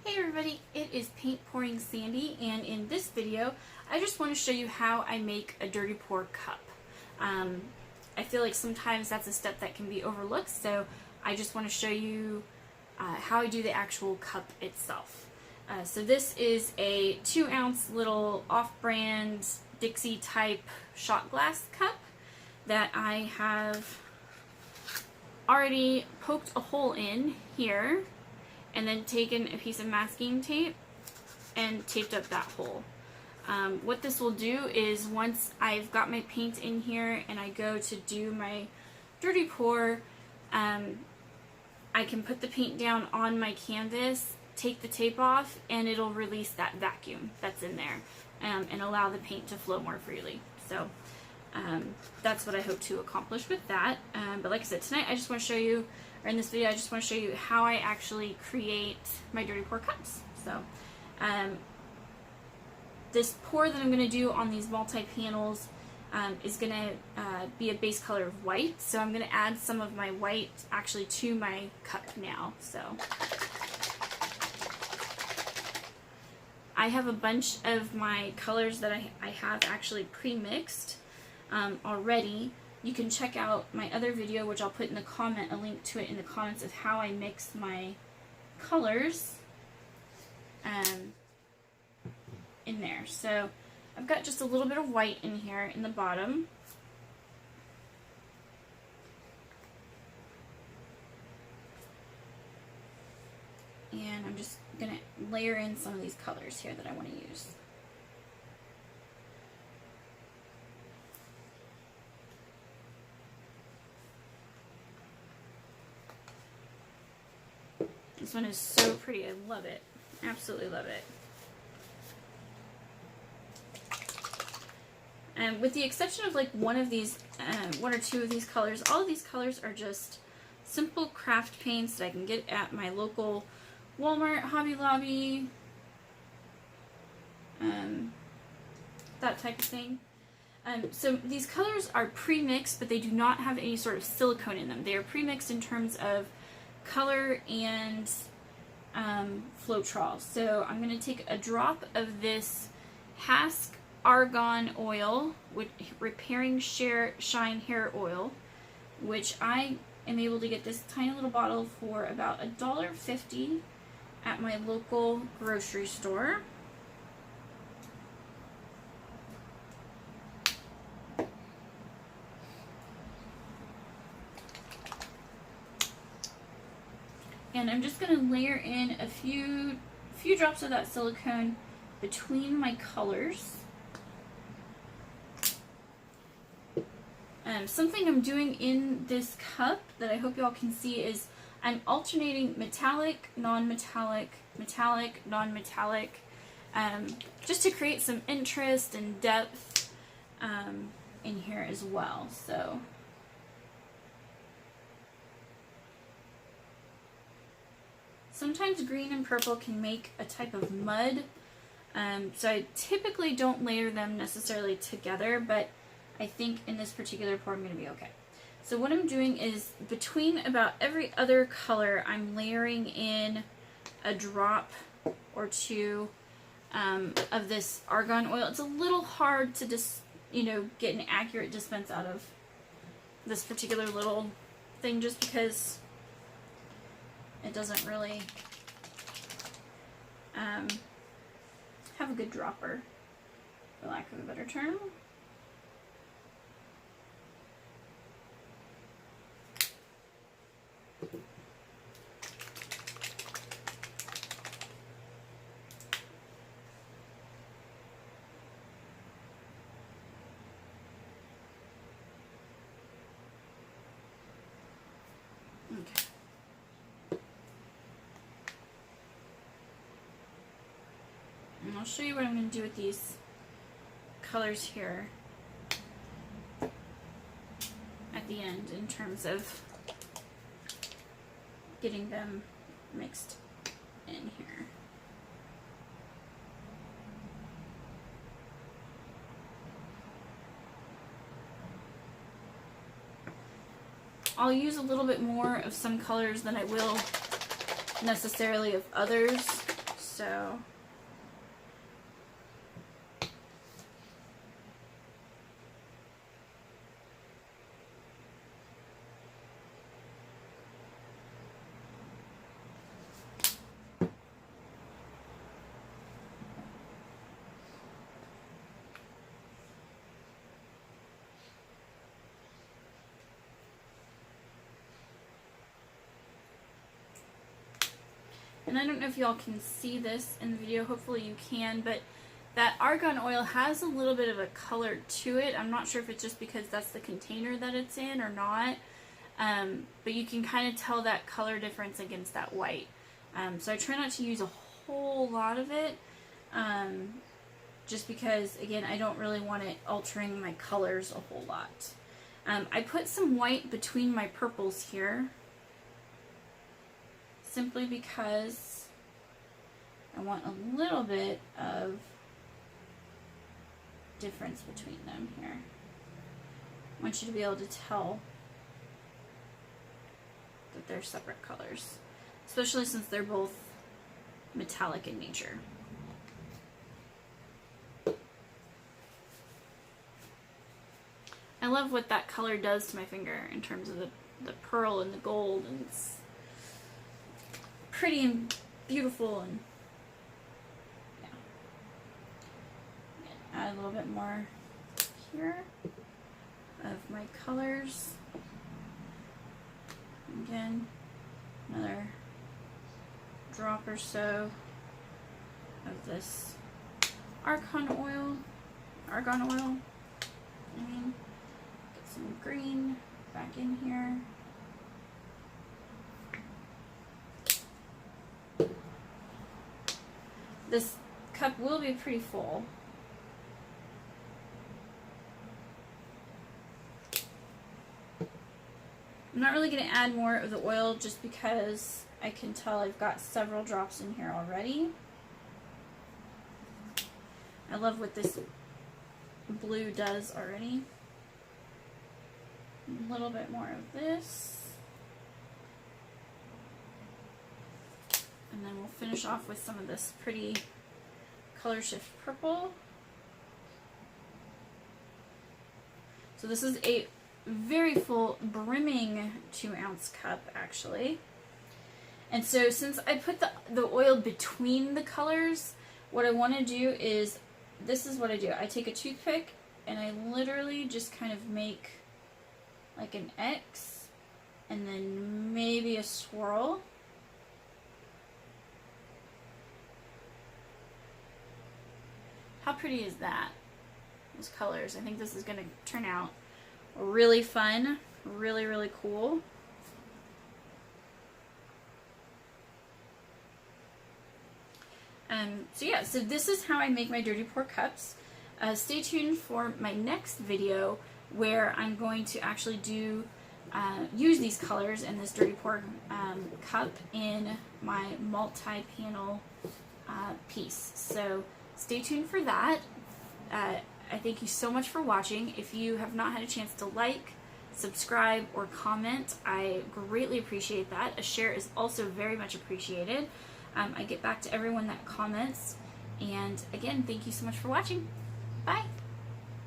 Hey everybody, it is Paint Pouring Sandy, and in this video I just want to show you how I make a dirty pour cup. I feel like sometimes that's a step that can be overlooked, so I just want to show you how I do the actual cup itself. So this is a 2-ounce little off-brand Dixie type shot glass cup that I have already poked a hole in here and then taken a piece of masking tape and taped up that hole. What this will do is once I've got my paint in here and I go to do my dirty pour, I can put the paint down on my canvas, take the tape off, and it'll release that vacuum that's in there and allow the paint to flow more freely. So that's what I hope to accomplish with that. But like I said, tonight I just want to show you, or in this video I just want to show you how I actually create my dirty pour cups. So this pour that I'm going to do on these multi-panels is going to be a base color of white. So I'm going to add some of my white actually to my cup now. So I have a bunch of my colors that I have actually pre-mixed already. You can check out my other video, which I'll put in the comment, a link to it in the comments of how I mix my colors in there. So I've got just a little bit of white in here in the bottom. And I'm just going to layer in some of these colors here that I want to use. This one is so pretty. I love it. Absolutely love it. And with the exception of like one of these, one or two of these colors, all of these colors are just simple craft paints that I can get at my local Walmart, Hobby Lobby, that type of thing. So these colors are pre-mixed, but they do not have any sort of silicone in them. They are pre-mixed in terms of color and Floetrol. So I'm going to take a drop of this Hask Argan Oil with Repairing Shine Hair Oil, which I am able to get this tiny little bottle for about $1.50 at my local grocery store. And I'm just going to layer in a few drops of that silicone between my colors. Something I'm doing in this cup that I hope y'all can see is I'm alternating metallic, non-metallic, metallic, non-metallic, just to create some interest and depth in here as well. So sometimes green and purple can make a type of mud, so I typically don't layer them necessarily together, but I think in this particular pour I'm going to be okay. So what I'm doing is between about every other color I'm layering in a drop or two of this argan oil. It's a little hard to just, get an accurate dispense out of this particular little thing just because it doesn't really have a good dropper, for lack of a better term. Okay. And I'll show you what I'm going to do with these colors here at the end in terms of getting them mixed in here. I'll use a little bit more of some colors than I will necessarily of others. so. And I don't know if y'all can see this in the video, hopefully you can, but that argan oil has a little bit of a color to it. I'm not sure if it's just because that's the container that it's in or not, but you can kind of tell that color difference against that white. So I try not to use a whole lot of it, just because, again, I don't really want it altering my colors a whole lot. I put some white between my purples here, simply because I want a little bit of difference between them here. I want you to be able to tell that they're separate colors, especially since they're both metallic in nature. I love what that color does to my finger in terms of the pearl and the gold, and it's pretty and beautiful, and yeah. Add a little bit more here of my colors. Again, another drop or so of this argan oil. Get some green back in here. This cup will be pretty full. I'm not really going to add more of the oil just because I can tell I've got several drops in here already. I love what this blue does already. A little bit more of this. And then we'll finish off with some of this pretty color shift purple. So this is a very full, brimming 2-ounce cup, actually. And so since I put the oil between the colors, what I want to do is, this is what I do. I take a toothpick and I literally just kind of make like an X and then maybe a swirl. How pretty is that? Those colors. I think this is going to turn out really fun, really, really cool. So yeah, so this is how I make my dirty pour cups. Stay tuned for my next video where I'm going to actually use these colors in this dirty pour cup in my multi-panel piece. So stay tuned for that. I thank you so much for watching. If you have not had a chance to like, subscribe, or comment, I greatly appreciate that. A share is also very much appreciated. I get back to everyone that comments. And again, thank you so much for watching. Bye!